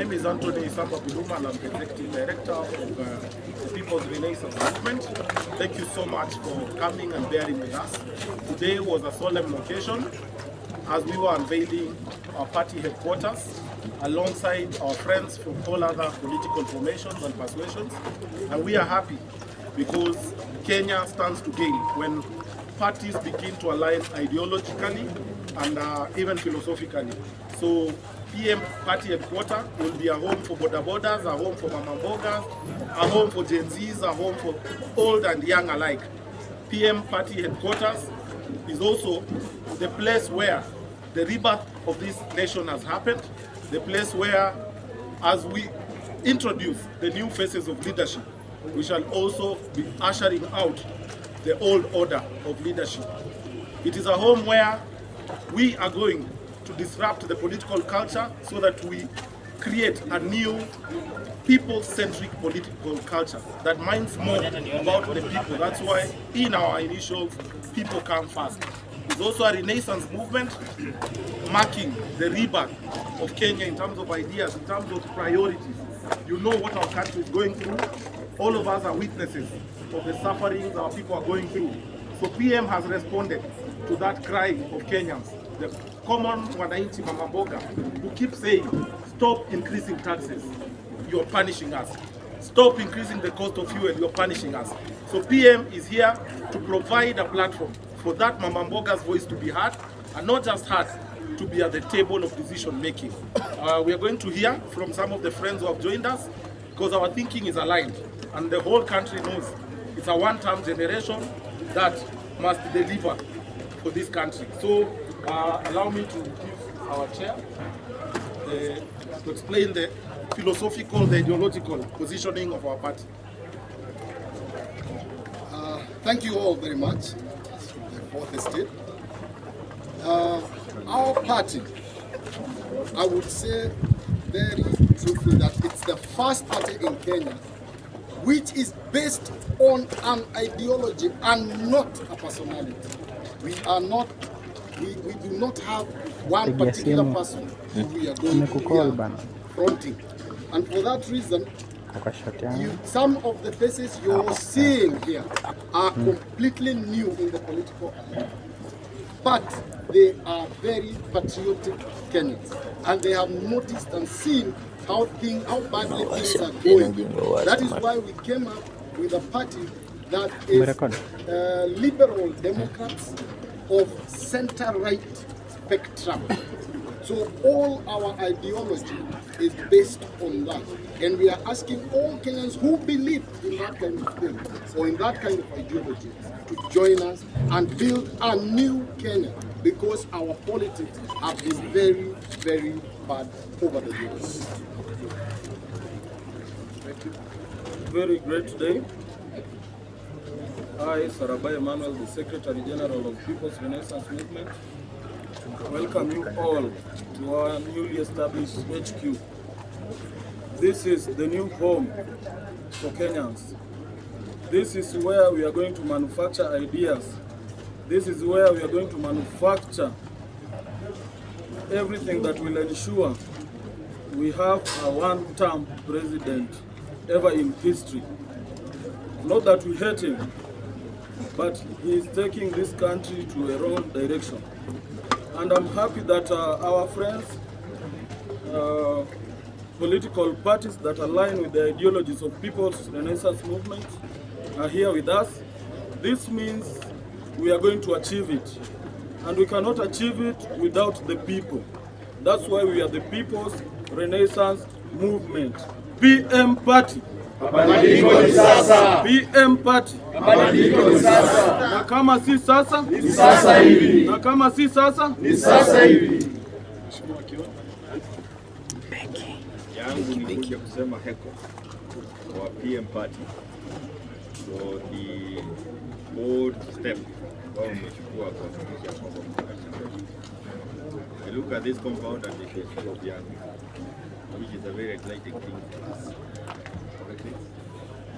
name is Anthony Samba Buduma and I'm the Executive Director of the People's Renaissance Movement. Thank you so much for coming and bearing with us. Today was a solemn occasion as we were unveiling our party headquarters alongside our friends from all other political formations and persuasions. And we are happy because Kenya stands to gain when parties begin to align ideologically and even philosophically. So PM party headquarters will be a home for border borders, a home for mama mbogas, a home for Gen Zs, a home for old and young alike. PM party headquarters is also the place where the rebirth of this nation has happened, the place where, as we introduce the new faces of leadership, we shall also be ushering out the old order of leadership. It is a home where we are going to disrupt the political culture so that we create a new people-centric political culture that minds more about the people. That's why in our initials, people come first. It's also a Renaissance movement marking the rebirth of Kenya in terms of ideas, in terms of priorities. You know what our country is going through. All of us are witnesses of the sufferings our people are going through. So PM has responded to that cry of Kenyans. The common wananchi mama mboga who keep saying, stop increasing taxes, you're punishing us. Stop increasing the cost of fuel, you're punishing us. So PM is here to provide a platform for that mama mboga's voice to be heard, and not just heard, to be at the table of decision making. We are going to hear from some of the friends who have joined us because our thinking is aligned and the whole country knows it's a one-term generation that must deliver for this country. So allow me to give our chair to explain the philosophical, the ideological positioning of our party. Thank you all very much for the state. Our party, I would say very truthfully that it's the first party in Kenya which is based on an ideology and not a personality. We are not, we do not have one particular person who we are going to be fronting. And for that reason, some of the faces you're seeing here are completely new in the political arena. But they are very patriotic Kenyans, and they have noticed and seen how badly things are going. That is why we came up with a party that is liberal Democrats of center-right spectrum. So all our ideology is based on that. And we are asking all Kenyans who believe in that kind of thing or in that kind of ideology to join us and build a new Kenya, because our politics have been very, very bad over the years. Thank you. Very great day. I, Sarabai Emmanuel, the Secretary General of People's Renaissance Movement, welcome you all to our newly established HQ. This is the new home for Kenyans. This is where we are going to manufacture ideas. This is where we are going to manufacture everything that will ensure we have a one-term president ever in history. Not that we hate him, but he is taking this country to a wrong direction. And I'm happy that our friends, political parties that align with the ideologies of People's Renaissance Movement are here with us. This means we are going to achieve it. And we cannot achieve it without the people. That's why we are the People's Renaissance Movement. PM Party. Mabadiliko ni sasa. PM Party. Mabadiliko ni sasa. Na kama si sasa, ni sasa hivi. Na kama si sasa, ni sasa hivi. Mheshimiwa Kioni. Yangu ni kuja kusema heko wa PM Party for the bold step ambao umechukua kuhakikisha kwamba mtakatifu. I look at this compound and it is full of young, which is a very exciting thing for us.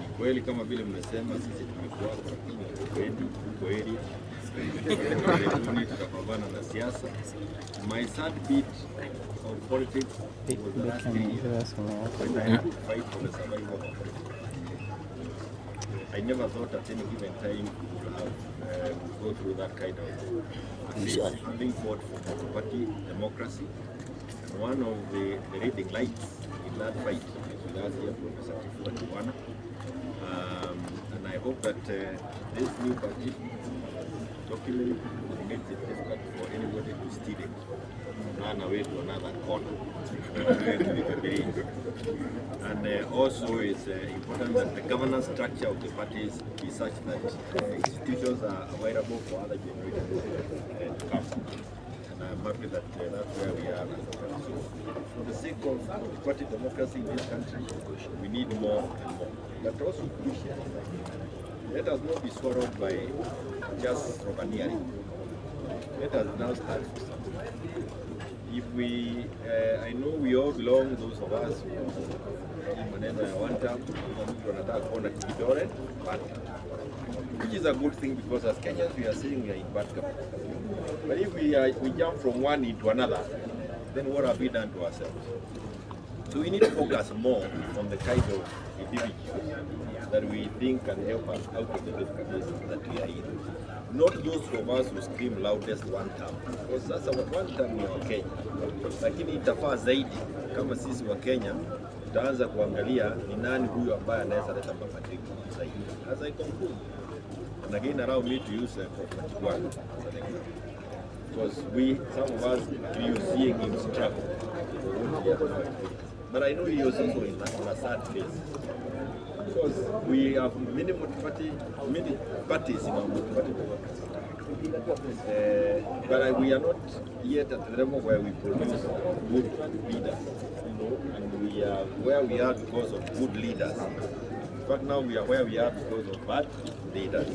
Ni kweli kama vile mmesema, sisi tumekuwa kwa Makueni, Kioni, karibuni tutapambana na siasa. My sad bit of politics was the last 3 years when I had to fight for the survival of my politics. I never thought at any given time we would have go through that kind of thing, having fought for party democracy. And one of the leading lights in that fight is with us here, Professor Kivutha Kibwana. And I hope that this new party document makes it difficult for anybody to steal it, run away to another corner. And also it's important that the governance structure of the parties be such that institutions are available for other generations to come. And I'm happy that that's where we are. So for the sake of party democracy in this country, we need more and more. But also crucial, let us not be swallowed by just sloganeering. Let us now start for something. If we, I know we all belong, those of us who maneno ya one term, mtu anataka kuona kidole, which is a good thing because as Kenyans we are saying we are in bad government. But if we jump from one into another, then what have we done to ourselves? So we need to focus more on the kind of individuals that we think can help us out of the difficulties that we are in. Not those of us who scream loudest one term. Because sasa one term ni wa Kenya. Lakini itafaa zaidi kama sisi wa Kenya tutaanza kuangalia ni nani huyu ambaye anaweza leta mabadiliko zaidi. As I conclude, and again allow me to use Prof Kivutha as an example. Because some of us, we are seeing him struggle. But I know he was also in a sad phase. Because we have many parties in our multi-party democracy. But we are not yet at the level where we produce good leaders, and we are where we are because of good leaders. In fact, now we are where we are because of bad leaders.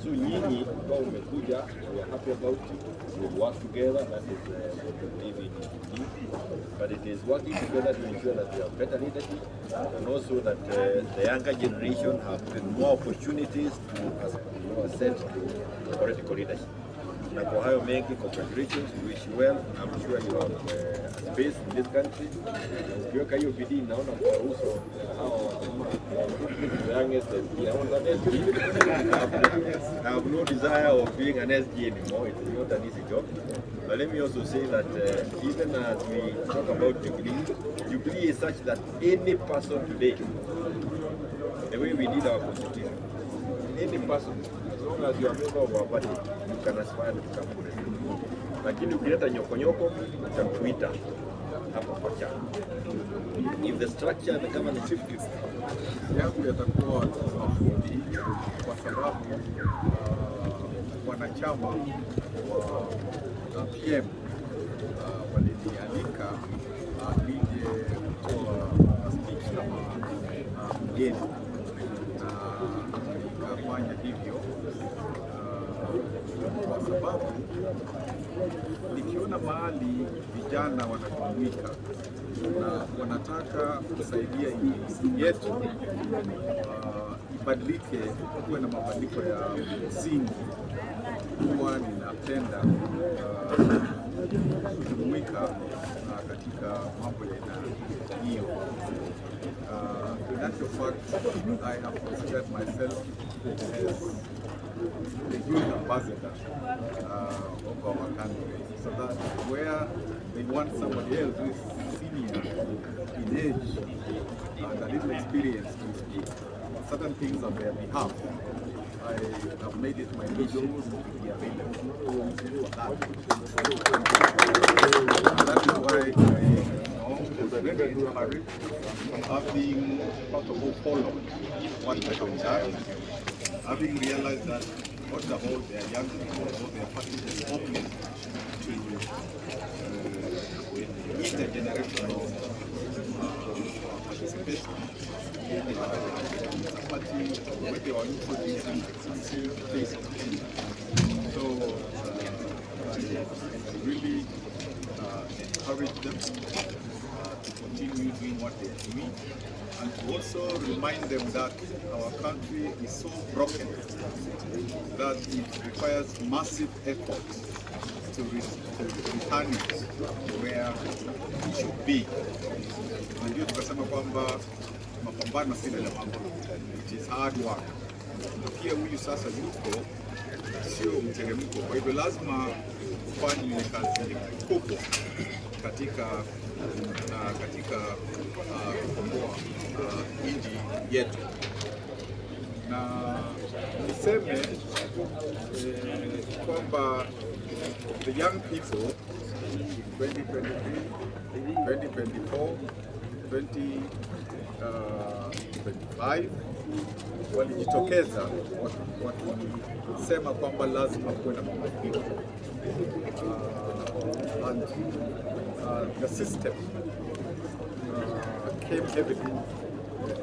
So nyinyi ambao umekuja, we are happy about it. We work together, that is what we believe in. But it is working together to ensure that we have better leadership and also that the younger generation have more opportunities to ascend to political leadership. Na kwa hayo mengi, congratulations, we wish you well. I'm sure you have a space in this country. Ukiweka hiyo bidii, naona kwa uso hao the youngest SG. I have no desire of being an SG anymore. It's not an easy job. But let me also say that even as we talk about Jubilee is such that any person today, the way we did our constitution, any person, as long as you are a member of our party, you can aspire to become president. Lakini ukileta nyokonyoko, utamtuita hapa kwa chama. If the structure, the government chiefs yangu yatakuwa mafupi kwa sababu wanachama wa PM walinialika nije kutoa speech kama mgeni na nikafanya hivyo kwa sababu nikiona mahali vijana wanajumuika na wanataka kusaidia nchi yetu ibadilike, kuwe na mabadiliko ya msingi, huwa ninapenda kujumuika katika mambo ya aina hiyo. In actual fact, I have considered myself as the youth ambassador of our country, so that where they want somebody else who is senior in age and a little experience to speak certain things on their behalf, I have made it my mission to be available for that. That is why I was very encouraged, having first of all followed what they have done, having realized that what about their young people, about their parties is hopeless to intergenerational participation. The party, where they are introducing the face of change. So I really encourage them to continue doing what they are doing, and to also remind them that our country is so broken that it requires massive effort to return it to where it should be. Na ndio tukasema kwamba mapambano si mambo, it is hard work. Pia huyu sasa yuko sio mteremko, kwa hivyo lazima ufanye kazi kubwa katika kukomboa nchi yetu. Na niseme kwamba the young people in 2023, 2024, 2025 walijitokeza wakisema kwamba lazima kuwe na mabadiliko, and the system came heavily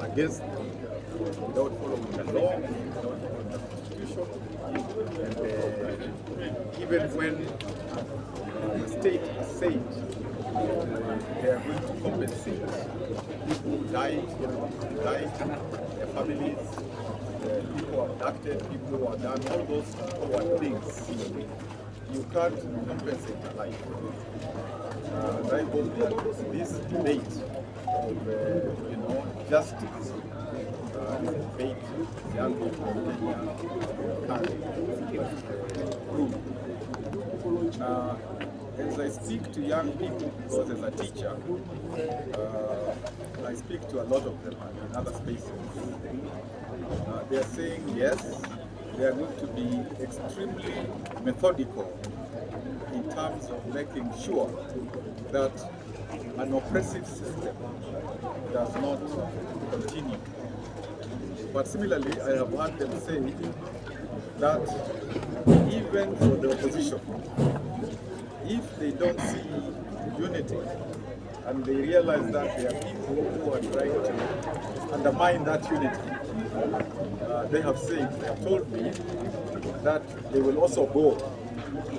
against them without following the law, without following the constitution, and even when the state has said they are going to compensate people who died, their families, people who are abducted, people who are done, all those forward things. You can't compensate a life. I hope that this debate of justice, debate young people in Kenya can improve. As I speak to young people, because as a teacher, I speak to a lot of them in other spaces. They are saying yes, they are going to be extremely methodical in terms of making sure that an oppressive system does not continue. But similarly, I have heard them say that even for the opposition, if they don't see unity and they realize that there are people who are trying to undermine that unity, they have told me that they will also go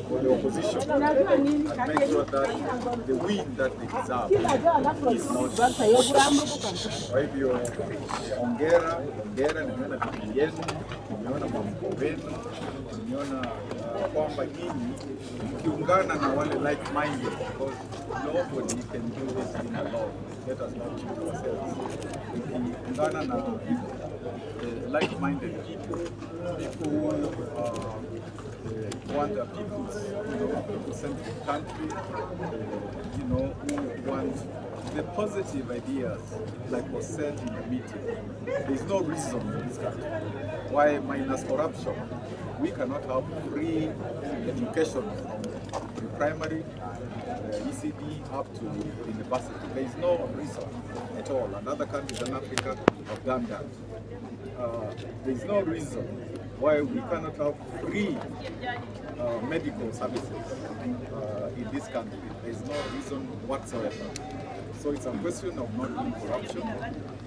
for the opposition and make sure that the win that they deserve is not. Kwa hivyo hongera, nimeona bidii yenu, nimeona mambo wenu, nimeona kwamba nyinyi mkiungana na wale like-minded, because nobody can do this in alone. Let us not cheat ourselves. Mkiungana na like-minded people who want a people-centric country, who want the positive ideas, like was said in the meeting. There is no reason in this country why, minus corruption, we cannot have free education from primary, ECD up to university. There is no reason at all, and other countries in Africa have done that. There is no reason why we cannot have free medical services in this country. There is no reason whatsoever. So it's a question of not doing corruption.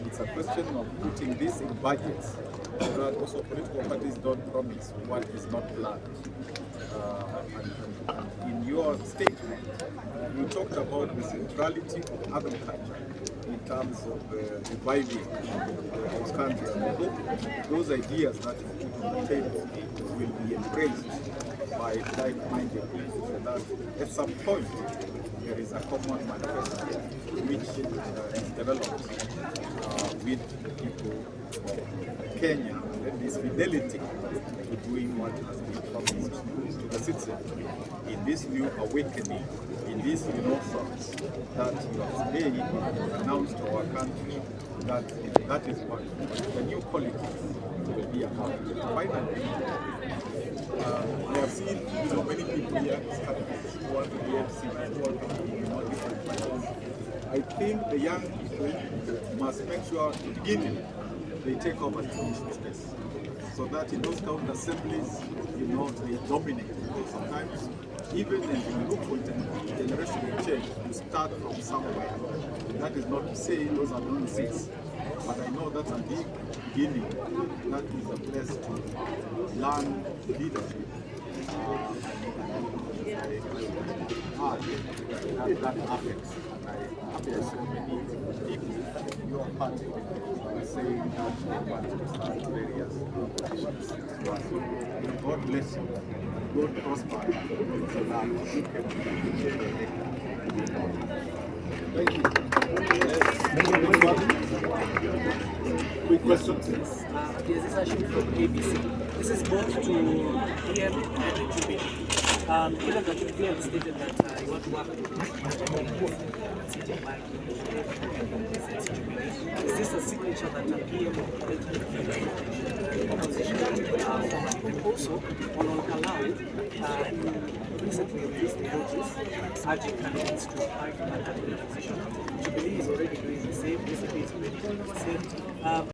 It's a question of putting this in budgets so that also political parties don't promise what is not planned. And in your statement, you talked about the centrality of agriculture in terms of reviving those countries. And I hope those ideas that you put on the table will be embraced by like-minded people, so that at some point there is a common manifesto which is developed with the people of Kenya, and this fidelity to doing what has been promised to the citizens in this new awakening, in this renaissance that you have today announced to our country, that is what the new politics will be about. Finally, we have seen many people here who want to be MCs, who want to be multiple. I think the young people must make sure at the beginning they take over the commission space, so that in those county assemblies, they dominate. Sometimes, even as you look for generational change, you start from somewhere. That is not to say those are the only seats, but I know that's a big beginning. That is a place to learn leadership. hard that affects. And I'm happy that so many people, your party, saying that they want to start various positions. So God bless you. God prosper so that you can Thank you. Quick question. Yes, this is Ashim from ABC. This is both to PM and to Jubilee. Given that you clearly stated that you want to work with City of is this a signature that the PM will formally? And also, on Kalau, you recently released notice urging candidates to apply for that position. Jubilee is already doing the same, DCP is already doing the same.